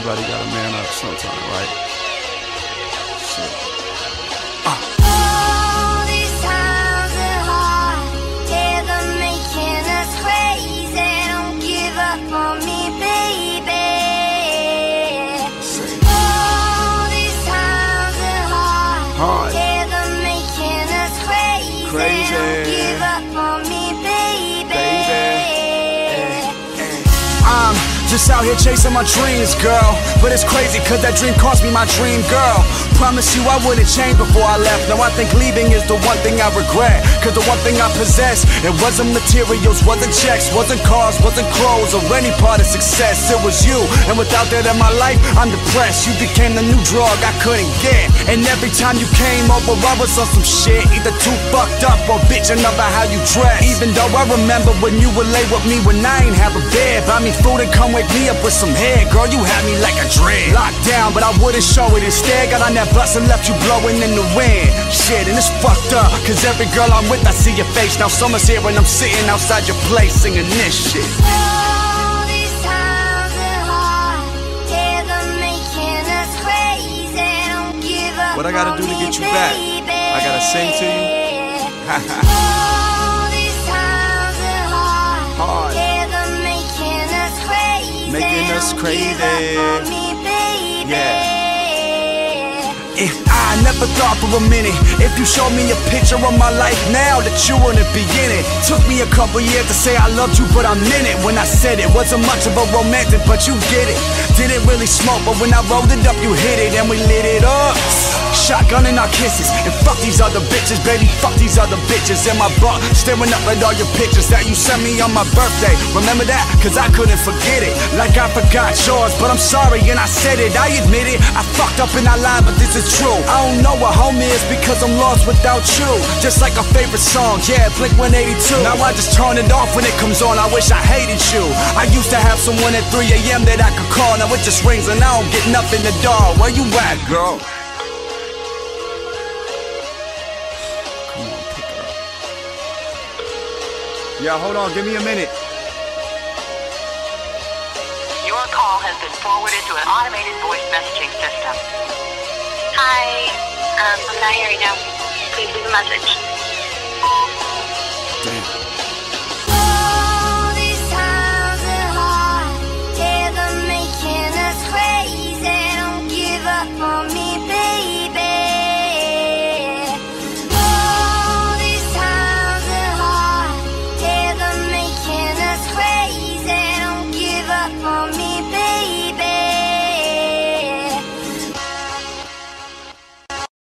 Everybody gotta man up sometime, right? Shit. All these times are hard, yeah, they're making us crazy. Don't give up on me, baby. All these times are hard, yeah, they're making us crazy. Don't give up on me, baby. I'm just out here chasing my dreams, girl. But it's crazy cause that dream cost me my dream, girl. Promise you I wouldn't change before I left. Now I think leaving is the one thing I regret. Cause the one thing I possess, it wasn't materials, wasn't checks, wasn't cars, wasn't clothes, or any part of success. It was you, and without that in my life, I'm depressed. You became the new drug I couldn't get. And every time you came over, I was on some shit, either too fucked up or bitching about how you dress. Even though I remember when you would lay with me when I ain't have a bed, buy me food and come wake me up with some head. Girl, you had me like a dread. Locked down, but I wouldn't show it. Instead, got on that bus and left you blowing in the wind. Shit, and it's fucked up, cause every girl I'm with, I see your face. Now summer's here and I'm sitting outside your place singing this shit. All these times are hard, yeah, they're making us crazy. Don't give up. What I gotta do to get you back? I gotta sing to you? All these times are hard, yeah, they're making us crazy. Making us crazy. Don't give up on me, baby. Yeah. I never thought for a minute, if you showed me a picture of my life now, that you wouldn't be in it. Took me a couple years to say I loved you, but I'm in it. When I said it, wasn't much of a romantic, but you get it. Didn't really smoke, but when I rolled it up, you hit it, and we lit it up. Shotgunning our kisses, and fuck these other bitches, baby, fuck these other bitches. In my butt, staring up at all your pictures that you sent me on my birthday. Remember that? Cause I couldn't forget it, like I forgot yours. But I'm sorry and I said it, I admit it. I fucked up and I lied, but this is true. I don't know what home is because I'm lost without you. Just like a favorite song, yeah, Blink 182. Now I just turn it off when it comes on, I wish I hated you. I used to have someone at 3 AM that I could call. Now it just rings and I don't get nothing to door. Where you at, girl? Yeah, hold on, give me a minute. Your call has been forwarded to an automated voice messaging system. Hi, I'm not here right now. Please leave a message.